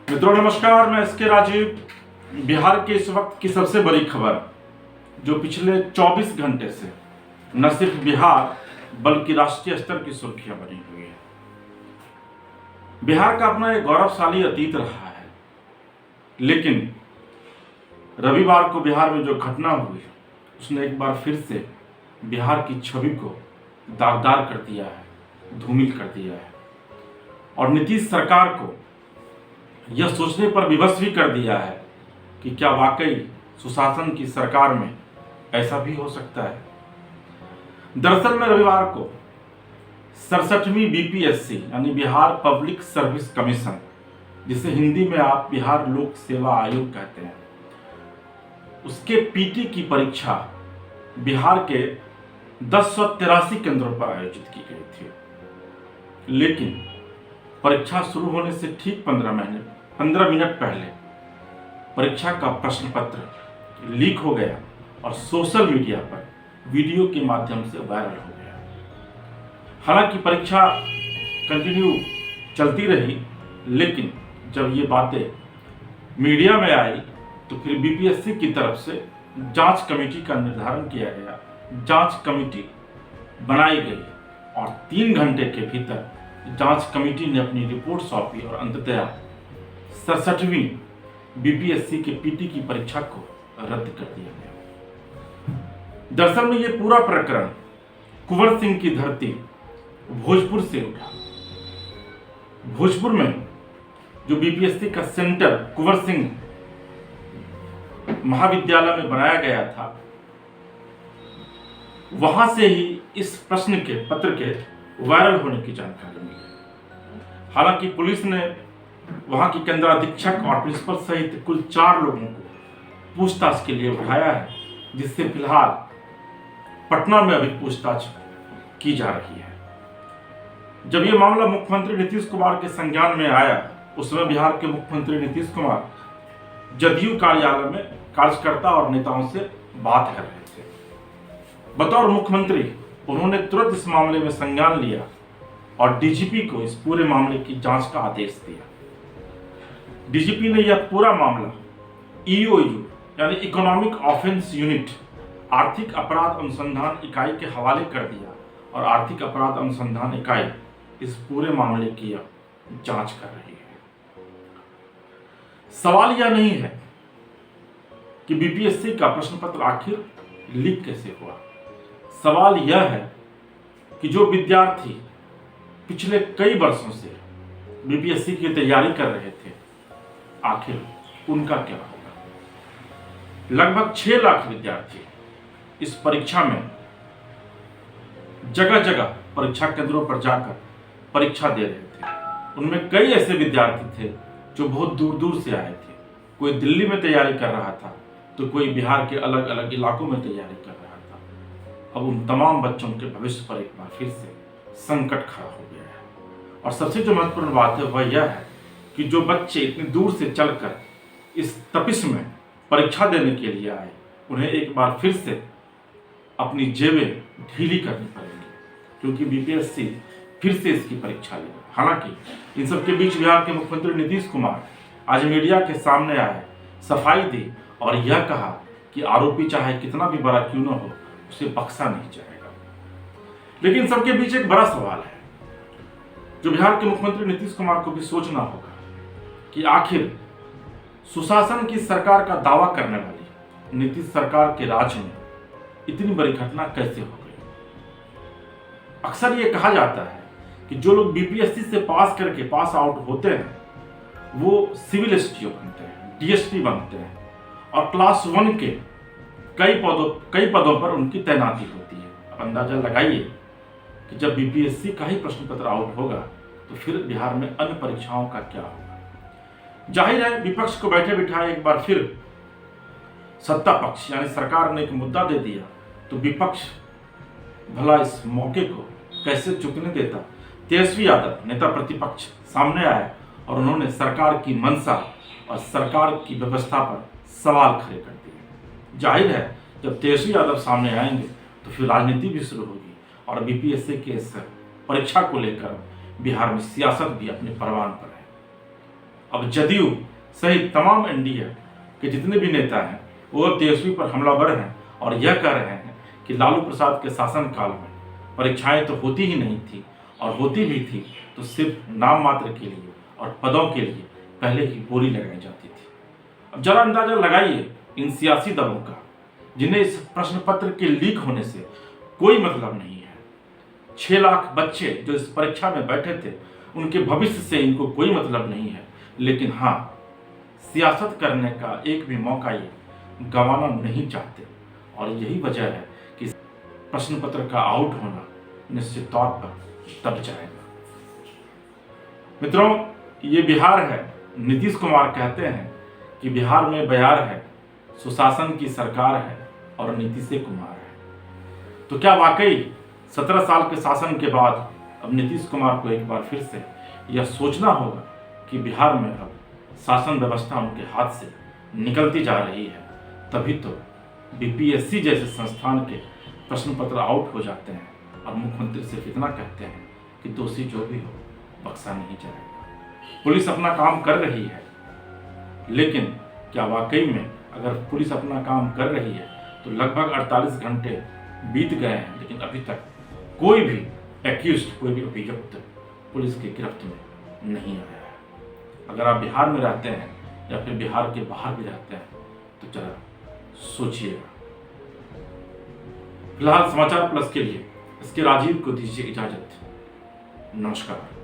मित्रों नमस्कार, मैं एसके राजीव। बिहार के इस वक्त की सबसे बड़ी खबर जो पिछले 24 घंटे से न सिर्फ बिहार बल्कि राष्ट्रीय स्तर की सुर्खियां बनी हुई है। बिहार का अपना एक गौरवशाली अतीत रहा है, लेकिन रविवार को बिहार में जो घटना हुई उसने एक बार फिर से बिहार की छवि को दागदार कर दिया है, धूमिल कर दिया है और नीतीश सरकार को यह सोचने पर विवश भी कर दिया है कि क्या वाकई सुशासन की सरकार में ऐसा भी हो सकता है। दरअसल में रविवार को 67वीं बीपीएससी यानी बिहार पब्लिक सर्विस कमीशन, जिसे हिंदी में आप बिहार लोक सेवा आयोग कहते हैं, उसके पीटी की परीक्षा बिहार के 1083 केंद्रों पर आयोजित की गई थी। लेकिन परीक्षा शुरू होने से ठीक 15 मिनट पहले परीक्षा का प्रश्न पत्र लीक हो गया और सोशल मीडिया पर वीडियो के माध्यम से वायरल हो गया। हालांकि परीक्षा कंटिन्यू चलती रही, लेकिन जब ये बातें मीडिया में आई तो फिर बीपीएससी की तरफ से जांच कमेटी का निर्धारण किया गया, जांच कमेटी बनाई गई और 3 घंटे के भीतर जांच कमेटी ने अपनी रिपोर्ट सौंपी और अंततः 67वीं बीपीएससी के पीटी की परीक्षा को रद्द कर दिया गया। दरअसल में यह पूरा प्रकरण कुंवर सिंह की धरती भोजपुर से उठा। भोजपुर में जो बीपीएससी का सेंटर कुंवर सिंह महाविद्यालय में बनाया गया था, वहां से ही इस प्रश्न के पत्र के वायरल होने की जानकारी मिली। हालांकि पुलिस ने वहां की केंद्राधीक्षक और प्रिंसिपल सहित कुल 4 लोगों को पूछताछ के लिए उठाया है, जिससे फिलहाल पटना में अभी पूछताछ की जा रही है। जब यह मामला मुख्यमंत्री नीतीश कुमार के संज्ञान में आया, उस समय बिहार के मुख्यमंत्री नीतीश कुमार जदयू कार्यालय में कार्यकर्ता और नेताओं से बात कर रहे थे। बतौर मुख्यमंत्री उन्होंने तुरंत इस मामले में संज्ञान लिया और डीजीपी को इस पूरे मामले की जांच का आदेश दिया। डीजीपी ने यह पूरा मामला ईओयू यानी इकोनॉमिक ऑफेंस यूनिट आर्थिक अपराध अनुसंधान इकाई के हवाले कर दिया और आर्थिक अपराध अनुसंधान इकाई इस पूरे मामले की जांच कर रही है। सवाल यह नहीं है कि बीपीएससी का प्रश्न पत्र आखिर लीक कैसे हुआ। सवाल यह है कि जो विद्यार्थी पिछले कई वर्षों से बीपीएससी की तैयारी कर रहे थे, आखिर उनका क्या होगा। लगभग 6 लाख विद्यार्थी इस परीक्षा में जगह जगह परीक्षा केंद्रों पर जाकर परीक्षा दे रहे थे। उनमें कई ऐसे विद्यार्थी थे जो बहुत दूर दूर से आए थे। कोई दिल्ली में तैयारी कर रहा था तो कोई बिहार के अलग अलग इलाकों में तैयारी कर रहा था। अब उन तमाम बच्चों के भविष्य पर एक बार फिर से संकट खड़ा हो गया है। और सबसे जो महत्वपूर्ण बात है वह यह है कि जो बच्चे इतनी दूर से चलकर इस तपिश में परीक्षा देने के लिए आए, उन्हें एक बार फिर से अपनी जेबें ढीली करनी पड़ेगी, क्योंकि बीपीएससी फिर से इसकी परीक्षा लेगा। हालांकि इन सबके बीच बिहार के मुख्यमंत्री नीतीश कुमार आज मीडिया के सामने आए, सफाई दी और यह कहा कि आरोपी चाहे कितना भी बड़ा क्यों न हो, उसे बख्शा नहीं जाएगा। लेकिन सबके बीच एक बड़ा सवाल है जो बिहार के मुख्यमंत्री नीतीश कुमार को भी सोचना होगा कि आखिर सुशासन की सरकार का दावा करने वाली नीतीश सरकार के राज में इतनी बड़ी घटना कैसे हो गई। अक्सर ये कहा जाता है कि जो लोग बीपीएससी से पास करके पास आउट होते हैं वो सिविल एसटीओ बनते हैं, डीएसपी बनते हैं और क्लास 1 के कई पदों पर उनकी तैनाती होती है। अब अंदाजा लगाइए कि जब बीपीएससी का ही प्रश्न पत्र आउट होगा तो फिर बिहार में अन्य परीक्षाओं का क्या होगा। जाहिर है विपक्ष को बैठे बिठाए एक बार फिर सत्ता पक्ष यानी सरकार ने एक मुद्दा दे दिया तो विपक्ष भला इस मौके को कैसे चुकने देता। तेजस्वी यादव नेता प्रतिपक्ष सामने आए और उन्होंने सरकार की मंशा और सरकार की व्यवस्था पर सवाल खड़े कर दिए। जाहिर है जब तेजस्वी यादव सामने आएंगे तो फिर राजनीति भी शुरू होगी और बीपीएससी के इस परीक्षा को लेकर बिहार में सियासत भी अपने परवान पर है। अब जदयू सहित तमाम एनडीए के जितने भी नेता हैं वो तेजस्वी पर हमलावर हैं और यह कह रहे हैं कि लालू प्रसाद के शासनकाल में परीक्षाएं तो होती ही नहीं थी, और होती भी थी तो सिर्फ नाम मात्र के लिए और पदों के लिए पहले ही बोली लगाई जाती थी। अब जरा अंदाजा लगाइए इन सियासी दलों का, जिन्हें इस प्रश्न पत्र के लीक होने से कोई मतलब नहीं है। 6 लाख बच्चे जो इस परीक्षा में बैठे थे, उनके भविष्य से इनको कोई मतलब नहीं है, लेकिन हाँ, सियासत करने का एक भी मौका ये गंवाना नहीं चाहते, और यही वजह है कि प्रश्न पत्र का आउट होना निश्चित तौर पर दब जाएगा। मित्रों, ये बिहार है। नीतीश कुमार कहते हैं कि बिहार में बयार है, सुशासन की सरकार है और नीतीश कुमार है। तो क्या वाकई 17 साल के शासन के बाद अब नीतीश कुमार को एक बार फिर से यह सोचना होगा कि बिहार में अब शासन व्यवस्था उनके हाथ से निकलती जा रही है, तभी तो बीपीएससी जैसे संस्थान के प्रश्न पत्र आउट हो जाते हैं और मुख्यमंत्री सिर्फ इतना कहते हैं कि दोषी जो भी हो बख्शा नहीं जाएगा। पुलिस अपना काम कर रही है, लेकिन क्या वाकई में अगर पुलिस अपना काम कर रही है तो लगभग 48 घंटे बीत गए हैं, लेकिन अभी तक कोई भी एक्यूज्ड, कोई भी अभियुक्त पुलिस की गिरफ्त में नहीं आया है। अगर आप बिहार में रहते हैं या फिर बिहार के बाहर भी रहते हैं तो जरा सोचिएगा। फिलहाल समाचार प्लस के लिए इसके राजीव को दीजिए इजाजत। नमस्कार।